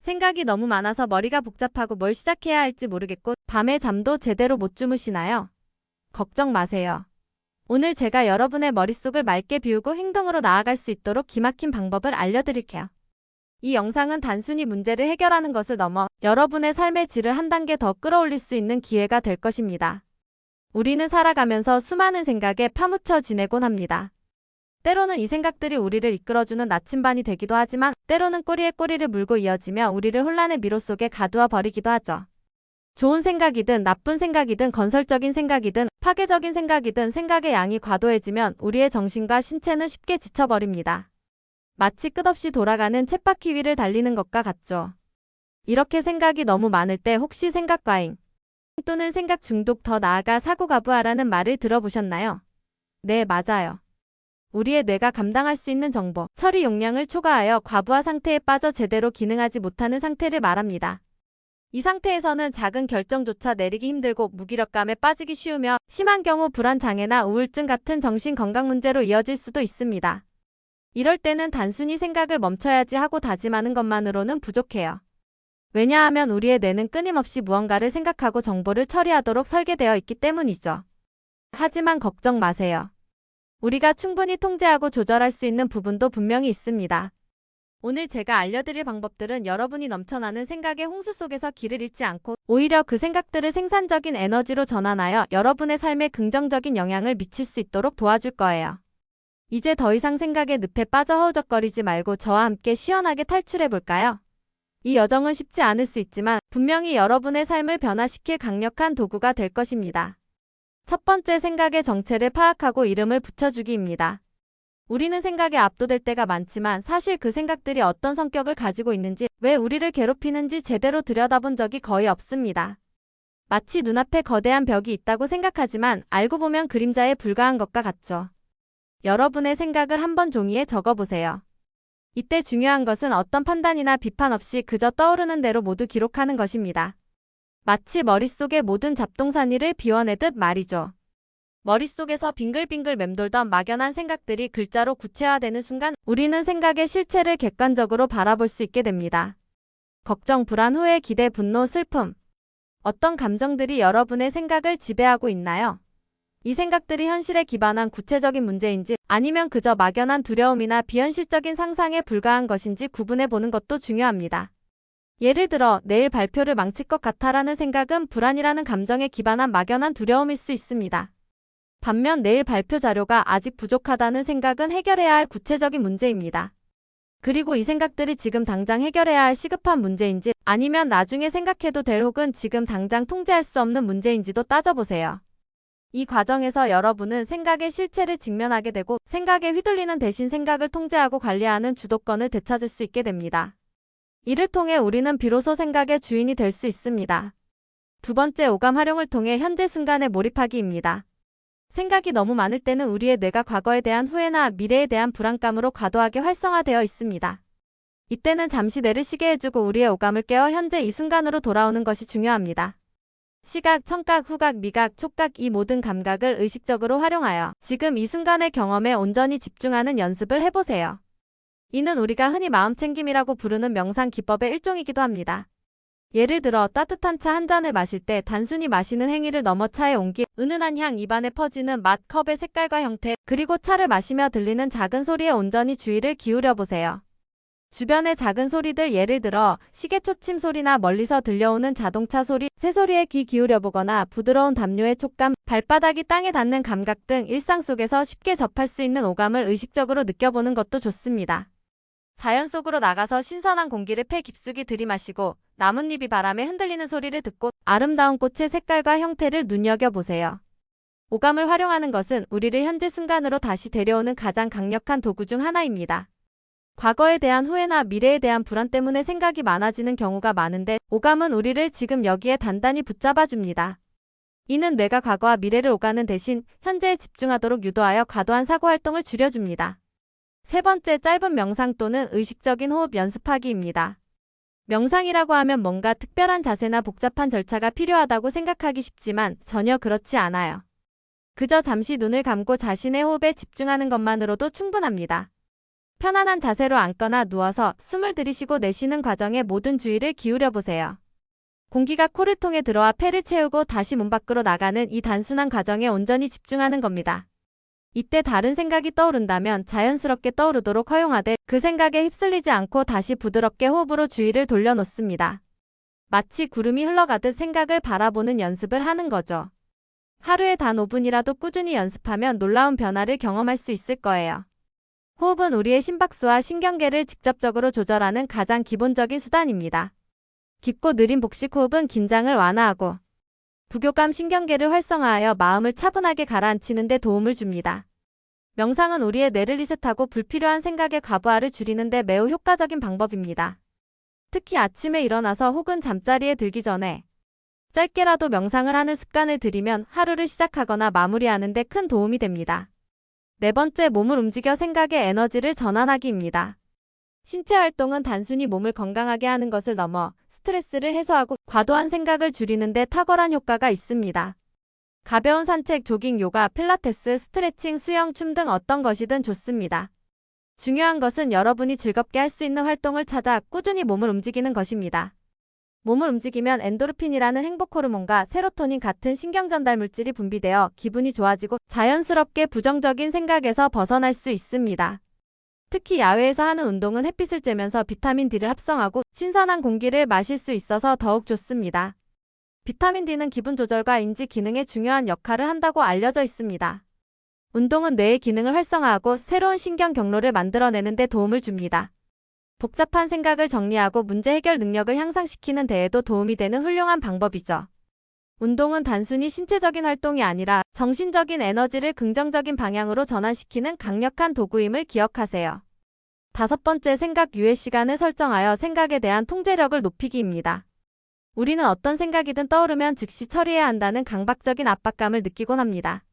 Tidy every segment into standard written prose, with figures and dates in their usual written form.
생각이 너무 많아서 머리가 복잡하고 뭘 시작해야 할지 모르겠고 밤에 잠도 제대로 못 주무시나요? 걱정 마세요. 오늘 제가 여러분의 머릿속을 맑게 비우고 행동으로 나아갈 수 있도록 기막힌 방법을 알려드릴게요. 이 영상은 단순히 문제를 해결하는 것을 넘어 여러분의 삶의 질을 한 단계 더 끌어올릴 수 있는 기회가 될 것입니다. 우리는 살아가면서 수많은 생각에 파묻혀 지내곤 합니다. 때로는 이 생각들이 우리를 이끌어주는 나침반이 되기도 하지만 때로는 꼬리에 꼬리를 물고 이어지며 우리를 혼란의 미로 속에 가두어 버리기도 하죠. 좋은 생각이든 나쁜 생각이든 건설적인 생각이든 파괴적인 생각이든 생각의 양이 과도해지면 우리의 정신과 신체는 쉽게 지쳐버립니다. 마치 끝없이 돌아가는 쳇바퀴 위를 달리는 것과 같죠. 이렇게 생각이 너무 많을 때 혹시 생각 과잉 또는 생각 중독 더 나아가 사고가부하라는 말을 들어보셨나요? 네, 맞아요. 우리의 뇌가 감당할 수 있는 정보, 처리 용량을 초과하여 과부하 상태에 빠져 제대로 기능하지 못하는 상태를 말합니다. 이 상태에서는 작은 결정조차 내리기 힘들고 무기력감에 빠지기 쉬우며 심한 경우 불안장애나 우울증 같은 정신건강 문제로 이어질 수도 있습니다. 이럴 때는 단순히 생각을 멈춰야지 하고 다짐하는 것만으로는 부족해요. 왜냐하면 우리의 뇌는 끊임없이 무언가를 생각하고 정보를 처리하도록 설계되어 있기 때문이죠. 하지만 걱정 마세요. 우리가 충분히 통제하고 조절할 수 있는 부분도 분명히 있습니다. 오늘 제가 알려드릴 방법들은 여러분이 넘쳐나는 생각의 홍수 속에서 길을 잃지 않고 오히려 그 생각들을 생산적인 에너지로 전환하여 여러분의 삶에 긍정적인 영향을 미칠 수 있도록 도와줄 거예요. 이제 더 이상 생각의 늪에 빠져 허우적거리지 말고 저와 함께 시원하게 탈출해볼까요? 이 여정은 쉽지 않을 수 있지만 분명히 여러분의 삶을 변화시킬 강력한 도구가 될 것입니다. 첫 번째, 생각의 정체를 파악하고 이름을 붙여주기입니다. 우리는 생각에 압도될 때가 많지만 사실 그 생각들이 어떤 성격을 가지고 있는지, 왜 우리를 괴롭히는지 제대로 들여다본 적이 거의 없습니다. 마치 눈앞에 거대한 벽이 있다고 생각하지만 알고 보면 그림자에 불과한 것과 같죠. 여러분의 생각을 한번 종이에 적어보세요. 이때 중요한 것은 어떤 판단이나 비판 없이 그저 떠오르는 대로 모두 기록하는 것입니다. 마치 머릿속의 모든 잡동사니를 비워내듯 말이죠. 머릿속에서 빙글빙글 맴돌던 막연한 생각들이 글자로 구체화되는 순간 우리는 생각의 실체를 객관적으로 바라볼 수 있게 됩니다. 걱정, 불안, 후회, 기대, 분노, 슬픔. 어떤 감정들이 여러분의 생각을 지배하고 있나요? 이 생각들이 현실에 기반한 구체적인 문제인지 아니면 그저 막연한 두려움이나 비현실적인 상상에 불과한 것인지 구분해 보는 것도 중요합니다. 예를 들어 내일 발표를 망칠 것 같아라는 생각은 불안이라는 감정에 기반한 막연한 두려움일 수 있습니다. 반면 내일 발표 자료가 아직 부족하다는 생각은 해결해야 할 구체적인 문제입니다. 그리고 이 생각들이 지금 당장 해결해야 할 시급한 문제인지 아니면 나중에 생각해도 될 혹은 지금 당장 통제할 수 없는 문제인지도 따져보세요. 이 과정에서 여러분은 생각의 실체를 직면하게 되고 생각에 휘둘리는 대신 생각을 통제하고 관리하는 주도권을 되찾을 수 있게 됩니다. 이를 통해 우리는 비로소 생각의 주인이 될 수 있습니다. 두 번째, 오감 활용을 통해 현재 순간에 몰입하기입니다. 생각이 너무 많을 때는 우리의 뇌가 과거에 대한 후회나 미래에 대한 불안감으로 과도하게 활성화되어 있습니다. 이때는 잠시 뇌를 쉬게 해주고 우리의 오감을 깨워 현재 이 순간으로 돌아오는 것이 중요합니다. 시각, 청각, 후각, 미각, 촉각 이 모든 감각을 의식적으로 활용하여 지금 이 순간의 경험에 온전히 집중하는 연습을 해보세요. 이는 우리가 흔히 마음챙김이라고 부르는 명상 기법의 일종이기도 합니다. 예를 들어 따뜻한 차 한 잔을 마실 때 단순히 마시는 행위를 넘어 차의 온기, 은은한 향, 입안에 퍼지는 맛, 컵의 색깔과 형태, 그리고 차를 마시며 들리는 작은 소리에 온전히 주의를 기울여 보세요. 주변의 작은 소리들, 예를 들어 시계 초침 소리나 멀리서 들려오는 자동차 소리, 새소리에 귀 기울여보거나 부드러운 담요의 촉감, 발바닥이 땅에 닿는 감각 등 일상 속에서 쉽게 접할 수 있는 오감을 의식적으로 느껴보는 것도 좋습니다. 자연 속으로 나가서 신선한 공기를 폐 깊숙이 들이마시고 나뭇잎이 바람에 흔들리는 소리를 듣고 아름다운 꽃의 색깔과 형태를 눈여겨보세요. 오감을 활용하는 것은 우리를 현재 순간으로 다시 데려오는 가장 강력한 도구 중 하나입니다. 과거에 대한 후회나 미래에 대한 불안 때문에 생각이 많아지는 경우가 많은데 오감은 우리를 지금 여기에 단단히 붙잡아줍니다. 이는 뇌가 과거와 미래를 오가는 대신 현재에 집중하도록 유도하여 과도한 사고활동을 줄여줍니다. 세 번째, 짧은 명상 또는 의식적인 호흡 연습하기입니다. 명상이라고 하면 뭔가 특별한 자세나 복잡한 절차가 필요하다고 생각하기 쉽지만 전혀 그렇지 않아요. 그저 잠시 눈을 감고 자신의 호흡에 집중하는 것만으로도 충분합니다. 편안한 자세로 앉거나 누워서 숨을 들이쉬고 내쉬는 과정에 모든 주의를 기울여 보세요. 공기가 코를 통해 들어와 폐를 채우고 다시 몸 밖으로 나가는 이 단순한 과정에 온전히 집중하는 겁니다. 이때 다른 생각이 떠오른다면 자연스럽게 떠오르도록 허용하되 그 생각에 휩쓸리지 않고 다시 부드럽게 호흡으로 주의를 돌려놓습니다. 마치 구름이 흘러가듯 생각을 바라보는 연습을 하는 거죠. 하루에 단 5분이라도 꾸준히 연습하면 놀라운 변화를 경험할 수 있을 거예요. 호흡은 우리의 심박수와 신경계를 직접적으로 조절하는 가장 기본적인 수단입니다. 깊고 느린 복식 호흡은 긴장을 완화하고 부교감 신경계를 활성화하여 마음을 차분하게 가라앉히는 데 도움을 줍니다. 명상은 우리의 뇌를 리셋하고 불필요한 생각의 과부하를 줄이는 데 매우 효과적인 방법입니다. 특히 아침에 일어나서 혹은 잠자리에 들기 전에 짧게라도 명상을 하는 습관을 들이면 하루를 시작하거나 마무리하는 데 큰 도움이 됩니다. 네 번째, 몸을 움직여 생각의 에너지를 전환하기입니다. 신체 활동은 단순히 몸을 건강하게 하는 것을 넘어 스트레스를 해소하고 과도한 생각을 줄이는 데 탁월한 효과가 있습니다. 가벼운 산책, 조깅, 요가, 필라테스, 스트레칭, 수영, 춤 등 어떤 것이든 좋습니다. 중요한 것은 여러분이 즐겁게 할 수 있는 활동을 찾아 꾸준히 몸을 움직이는 것입니다. 몸을 움직이면 엔도르핀이라는 행복 호르몬과 세로토닌 같은 신경 전달 물질이 분비되어 기분이 좋아지고 자연스럽게 부정적인 생각에서 벗어날 수 있습니다. 특히 야외에서 하는 운동은 햇빛을 쬐면서 비타민 D를 합성하고 신선한 공기를 마실 수 있어서 더욱 좋습니다. 비타민 D는 기분 조절과 인지 기능에 중요한 역할을 한다고 알려져 있습니다. 운동은 뇌의 기능을 활성화하고 새로운 신경 경로를 만들어내는 데 도움을 줍니다. 복잡한 생각을 정리하고 문제 해결 능력을 향상시키는 데에도 도움이 되는 훌륭한 방법이죠. 운동은 단순히 신체적인 활동이 아니라 정신적인 에너지를 긍정적인 방향으로 전환시키는 강력한 도구임을 기억하세요. 다섯 번째, 생각 유예 시간을 설정하여 생각에 대한 통제력을 높이기입니다. 우리는 어떤 생각이든 떠오르면 즉시 처리해야 한다는 강박적인 압박감을 느끼곤 합니다.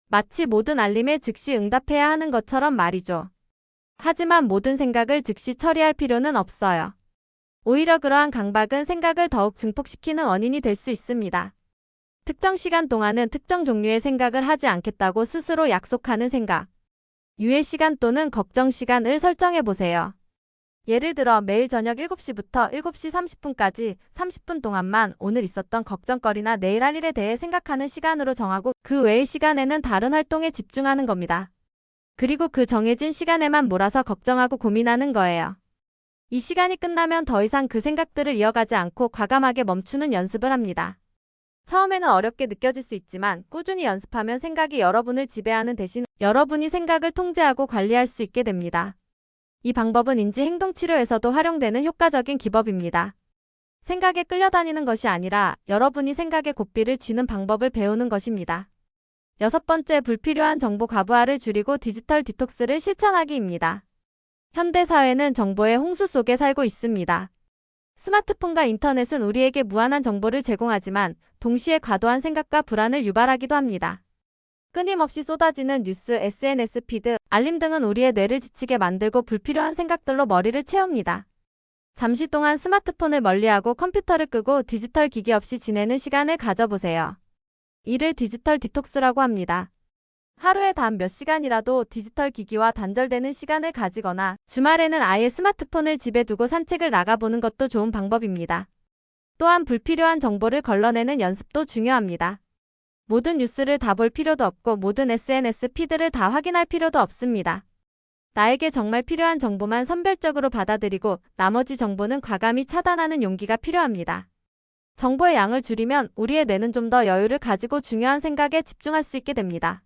마치 모든 알림에 즉시 응답해야 하는 것처럼 말이죠. 하지만 모든 생각을 즉시 처리할 필요는 없어요. 오히려 그러한 강박은 생각을 더욱 증폭시키는 원인이 될 수 있습니다. 특정 시간 동안은 특정 종류의 생각을 하지 않겠다고 스스로 약속하는 생각. 유예 시간 또는 걱정 시간을 설정해 보세요. 예를 들어 매일 저녁 7시부터 7시 30분까지 30분 동안만 오늘 있었던 걱정거리나 내일 할 일에 대해 생각하는 시간으로 정하고 그 외의 시간에는 다른 활동에 집중하는 겁니다. 그리고 그 정해진 시간에만 몰아서 걱정하고 고민하는 거예요. 이 시간이 끝나면 더 이상 그 생각들을 이어가지 않고 과감하게 멈추는 연습을 합니다. 처음에는 어렵게 느껴질 수 있지만 꾸준히 연습하면 생각이 여러분을 지배하는 대신 여러분이 생각을 통제하고 관리할 수 있게 됩니다. 이 방법은 인지행동치료에서도 활용되는 효과적인 기법입니다. 생각에 끌려다니는 것이 아니라 여러분이 생각의 고삐를 쥐는 방법을 배우는 것입니다. 여섯 번째, 불필요한 정보 과부하를 줄이고 디지털 디톡스를 실천하기입니다. 현대사회는 정보의 홍수 속에 살고 있습니다. 스마트폰과 인터넷은 우리에게 무한한 정보를 제공하지만 동시에 과도한 생각과 불안을 유발하기도 합니다. 끊임없이 쏟아지는 뉴스, SNS 피드, 알림 등은 우리의 뇌를 지치게 만들고 불필요한 생각들로 머리를 채웁니다. 잠시 동안 스마트폰을 멀리하고 컴퓨터를 끄고 디지털 기기 없이 지내는 시간을 가져보세요. 이를 디지털 디톡스라고 합니다. 하루에 단 몇 시간이라도 디지털 기기와 단절되는 시간을 가지거나 주말에는 아예 스마트폰을 집에 두고 산책을 나가보는 것도 좋은 방법입니다. 또한 불필요한 정보를 걸러내는 연습도 중요합니다. 모든 뉴스를 다 볼 필요도 없고 모든 SNS 피드를 다 확인할 필요도 없습니다. 나에게 정말 필요한 정보만 선별적으로 받아들이고 나머지 정보는 과감히 차단하는 용기가 필요합니다. 정보의 양을 줄이면 우리의 뇌는 좀 더 여유를 가지고 중요한 생각에 집중할 수 있게 됩니다.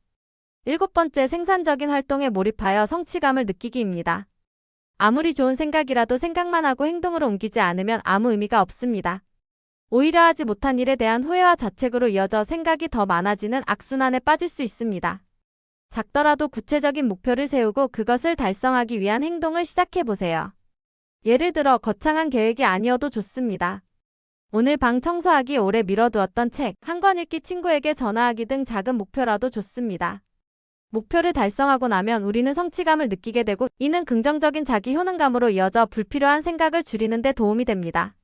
일곱 번째, 생산적인 활동에 몰입하여 성취감을 느끼기입니다. 아무리 좋은 생각이라도 생각만 하고 행동으로 옮기지 않으면 아무 의미가 없습니다. 오히려 하지 못한 일에 대한 후회와 자책으로 이어져 생각이 더 많아지는 악순환에 빠질 수 있습니다. 작더라도 구체적인 목표를 세우고 그것을 달성하기 위한 행동을 시작해보세요. 예를 들어 거창한 계획이 아니어도 좋습니다. 오늘 방 청소하기, 오래 미뤄두었던 책 한 권 읽기, 친구에게 전화하기 등 작은 목표라도 좋습니다. 목표를 달성하고 나면 우리는 성취감을 느끼게 되고 이는 긍정적인 자기 효능감으로 이어져 불필요한 생각을 줄이는 데 도움이 됩니다.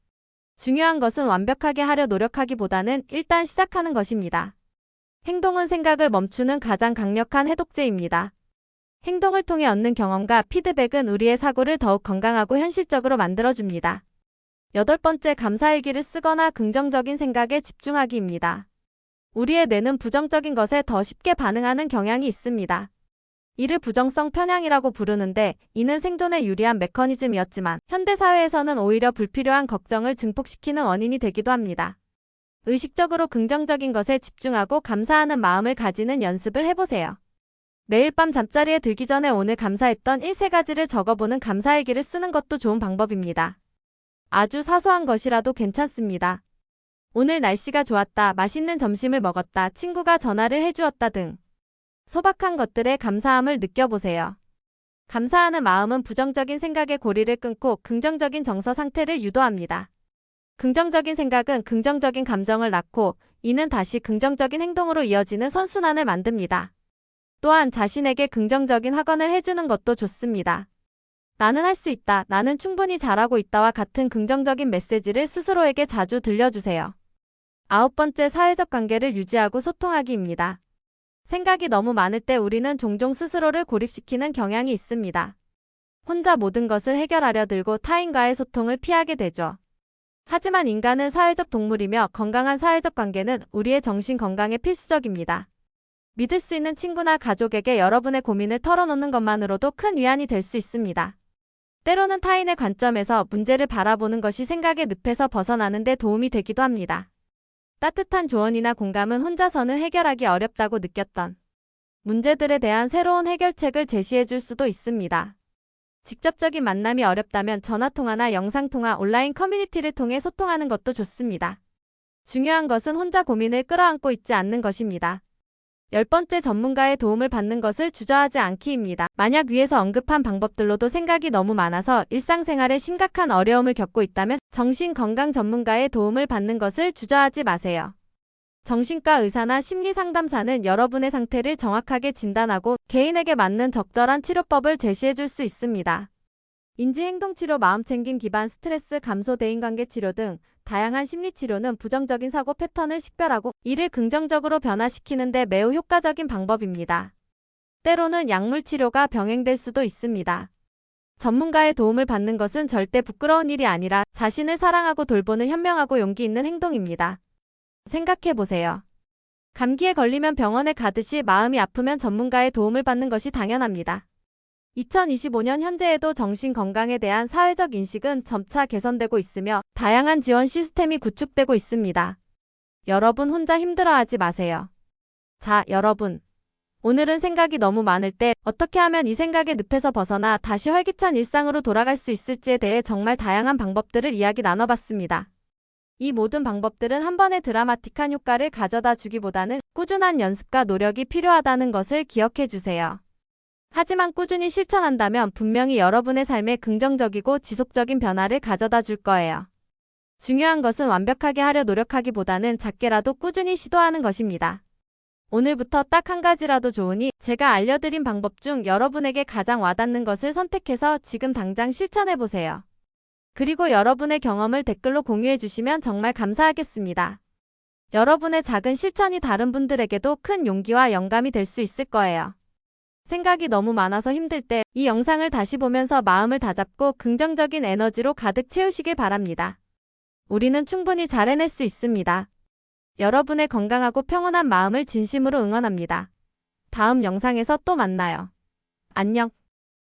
중요한 것은 완벽하게 하려 노력하기보다는 일단 시작하는 것입니다. 행동은 생각을 멈추는 가장 강력한 해독제입니다. 행동을 통해 얻는 경험과 피드백은 우리의 사고를 더욱 건강하고 현실적으로 만들어줍니다. 8번째, 감사일기를 쓰거나 긍정적인 생각에 집중하기입니다. 우리의 뇌는 부정적인 것에 더 쉽게 반응하는 경향이 있습니다. 이를 부정성 편향이라고 부르는데, 이는 생존에 유리한 메커니즘이었지만 현대사회에서는 오히려 불필요한 걱정을 증폭시키는 원인이 되기도 합니다. 의식적으로 긍정적인 것에 집중하고 감사하는 마음을 가지는 연습을 해보세요. 매일 밤 잠자리에 들기 전에 오늘 감사했던 1-3가지를 적어보는 감사일기를 쓰는 것도 좋은 방법입니다. 아주 사소한 것이라도 괜찮습니다. 오늘 날씨가 좋았다, 맛있는 점심을 먹었다, 친구가 전화를 해주었다 등 소박한 것들에 감사함을 느껴보세요. 감사하는 마음은 부정적인 생각의 고리를 끊고 긍정적인 정서 상태를 유도합니다. 긍정적인 생각은 긍정적인 감정을 낳고, 이는 다시 긍정적인 행동으로 이어지는 선순환을 만듭니다. 또한 자신에게 긍정적인 확언을 해주는 것도 좋습니다. 나는 할 수 있다, 나는 충분히 잘하고 있다와 같은 긍정적인 메시지를 스스로에게 자주 들려주세요. 9번째, 사회적 관계를 유지하고 소통하기입니다. 생각이 너무 많을 때 우리는 종종 스스로를 고립시키는 경향이 있습니다. 혼자 모든 것을 해결하려 들고 타인과의 소통을 피하게 되죠. 하지만 인간은 사회적 동물이며 건강한 사회적 관계는 우리의 정신 건강에 필수적입니다. 믿을 수 있는 친구나 가족에게 여러분의 고민을 털어놓는 것만으로도 큰 위안이 될 수 있습니다. 때로는 타인의 관점에서 문제를 바라보는 것이 생각의 늪에서 벗어나는 데 도움이 되기도 합니다. 따뜻한 조언이나 공감은 혼자서는 해결하기 어렵다고 느꼈던 문제들에 대한 새로운 해결책을 제시해 줄 수도 있습니다. 직접적인 만남이 어렵다면 전화통화나 영상통화, 온라인 커뮤니티를 통해 소통하는 것도 좋습니다. 중요한 것은 혼자 고민을 끌어안고 있지 않는 것입니다. 10번째, 전문가의 도움을 받는 것을 주저하지 않기입니다. 만약 위에서 언급한 방법들로도 생각이 너무 많아서 일상생활에 심각한 어려움을 겪고 있다면 정신건강 전문가의 도움을 받는 것을 주저하지 마세요. 정신과 의사나 심리상담사는 여러분의 상태를 정확하게 진단하고 개인에게 맞는 적절한 치료법을 제시해 줄 수 있습니다. 인지행동치료, 마음챙김 기반 스트레스 감소, 대인관계 치료 등 다양한 심리치료는 부정적인 사고 패턴을 식별하고 이를 긍정적으로 변화시키는 데 매우 효과적인 방법입니다. 때로는 약물 치료가 병행될 수도 있습니다. 전문가의 도움을 받는 것은 절대 부끄러운 일이 아니라 자신을 사랑하고 돌보는 현명하고 용기 있는 행동입니다. 생각해보세요. 감기에 걸리면 병원에 가듯이 마음이 아프면 전문가의 도움을 받는 것이 당연합니다. 2025년 현재에도 정신건강에 대한 사회적 인식은 점차 개선되고 있으며 다양한 지원 시스템이 구축되고 있습니다. 여러분 혼자 힘들어하지 마세요. 자, 여러분. 오늘은 생각이 너무 많을 때 어떻게 하면 이 생각의 늪에서 벗어나 다시 활기찬 일상으로 돌아갈 수 있을지에 대해 정말 다양한 방법들을 이야기 나눠봤습니다. 이 모든 방법들은 한 번의 드라마틱한 효과를 가져다 주기보다는 꾸준한 연습과 노력이 필요하다는 것을 기억해 주세요. 하지만 꾸준히 실천한다면 분명히 여러분의 삶에 긍정적이고 지속적인 변화를 가져다 줄 거예요. 중요한 것은 완벽하게 하려 노력하기보다는 작게라도 꾸준히 시도하는 것입니다. 오늘부터 딱 한 가지라도 좋으니 제가 알려드린 방법 중 여러분에게 가장 와닿는 것을 선택해서 지금 당장 실천해보세요. 그리고 여러분의 경험을 댓글로 공유해 주시면 정말 감사하겠습니다. 여러분의 작은 실천이 다른 분들에게도 큰 용기와 영감이 될 수 있을 거예요. 생각이 너무 많아서 힘들 때 이 영상을 다시 보면서 마음을 다잡고 긍정적인 에너지로 가득 채우시길 바랍니다. 우리는 충분히 잘 해낼 수 있습니다. 여러분의 건강하고 평온한 마음을 진심으로 응원합니다. 다음 영상에서 또 만나요. 안녕.